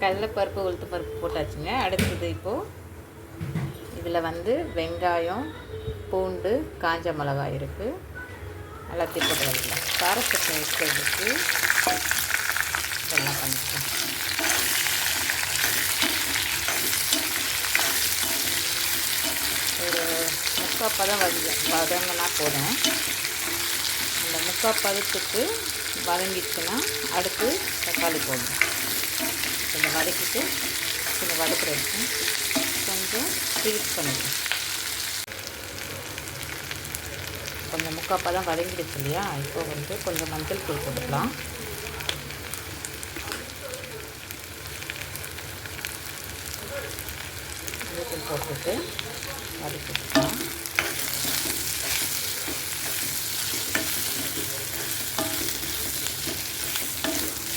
கடலைப்பருப்பு உளுத்து பருப்பு போட்டாச்சுங்க. அடுத்தது இப்போது இதில் வந்து வெங்காயம், பூண்டு, காஞ்ச மிளகாய் இருக்குது. எல்லாத்தையும் போட்டு வைக்கலாம். காரச்சட்டை வைக்கிறதுக்கு இதெல்லாம் பண்ணிக்கலாம். ஒரு 3/4 பதம் வதங்கினா போதும். இந்த 3/4 பதத்துக்கு வதங்கிடுச்சுன்னா அடுத்து தக்காளி போடணும். கொஞ்சம் வதக்கிட்டு கொஞ்சம் வதக்குறதுக்கு கொஞ்சம் ஸ்வீட் பண்ணிக்கலாம். கொஞ்சம் 3/4 பதம் வதங்கிடுச்சு இல்லையா? இப்போ வந்து கொஞ்சம் மஞ்சள் தூள் போட்டுக்கலாம். மஞ்சள் தூள் போட்டுட்டு வதக்கிக்கலாம்.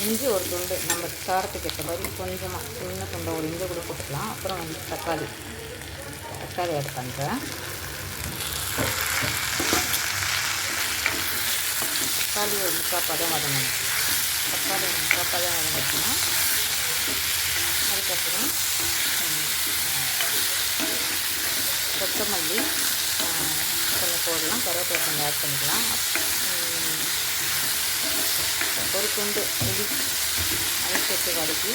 இஞ்சி ஒரு துண்டு நம்ம காரத்துக்கு ஏற்ற மாதிரி கொஞ்சமாக சின்ன துண்டை ஒரு இஞ்சி கூட போட்டுக்கலாம். அப்புறம் வந்து தக்காளி ஆட் பண்ணுறேன். தக்காளி ஒரு 3/4 பதம் வதங்கணும். தக்காளி 3/4 பதம் வதங்கிச்சுன்னா அதுக்கப்புறம் கொத்தமல்லி கொஞ்சம் போடலாம். கருவேப்பிலை கொஞ்சம் ஆட் பண்ணிக்கலாம். ஒரு துண்டு புளி அதை சேர்த்து வதக்கி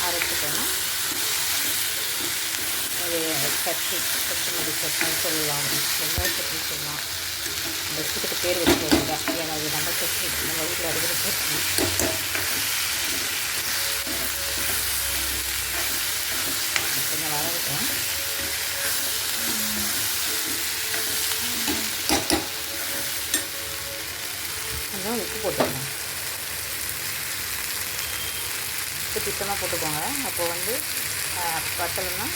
அரைச்சிட்டோன்னா அது சட்னி, கொத்தமல்லி சட்னி சொல்லலாம், வெங்காய சட்னி சொல்லலாம். இந்த விஷயத்துக்கு பேர் வச்சுக்கோங்க. ஏன்னா அது நம்ம சட்னி, நம்ம வீட்டில் அரைக்கிற சட்னி. கொஞ்சம் வதக்கிட்டேன். கொஞ்சம் உப்பு போட்டுக்கணும். உப்பு திட்டமாக போட்டுக்கோங்க. அப்போ வந்து பத்தலைன்னா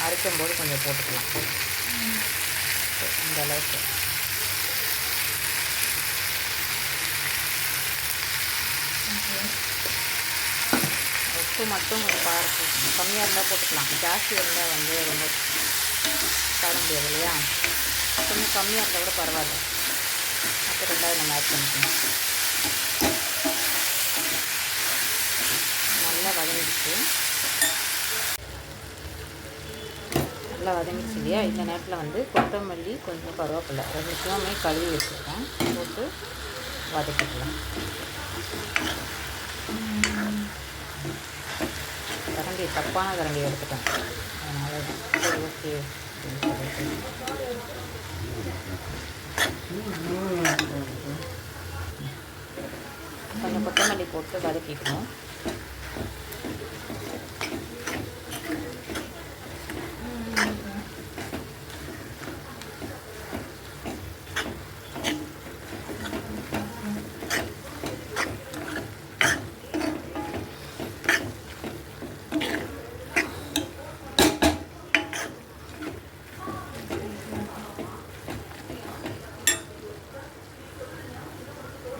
அரைக்கும் போது கொஞ்சம் போட்டுக்கலாம். இந்த அளவுக்கு உப்பு மட்டும் கம்மியாக இருந்தால் போட்டுக்கலாம். ஜாஸ்தி இருந்தால் வந்து ரொம்ப தர முடியாது இல்லையா? கொஞ்சம் கம்மியாக இருந்தால் கூட பரவாயில்ல. அப்போ 2வது நம்ம ஆட் பண்ணிக்கணும். நல்லா வதங்கிடுச்சு. நல்லா வதங்கிடுச்சு இல்லையா? இந்த நேரத்தில் வந்து கொத்தமல்லி, கொஞ்சம் கருவேப்பிலை 2 கழுவி வச்சுருக்கேன், போட்டு வதக்கிக்கலாம். கரண்டி தப்பான கரண்டி எடுத்துட்டேன், அதனால சரி ஓகே அப்படின்னு சொல்லிட்டு கொஞ்சம் கொத்தமல்லி போட்டு வதக்கிக்கணும்.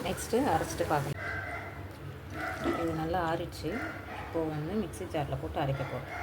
நெக்ஸ்ட்டு அரைச்சிட்டு பார்க்கணும். இது நல்லா ஆறிடுச்சு. இப்போது வந்து மிக்ஸி ஜாரில் போட்டு அரைக்க போகிறோம்.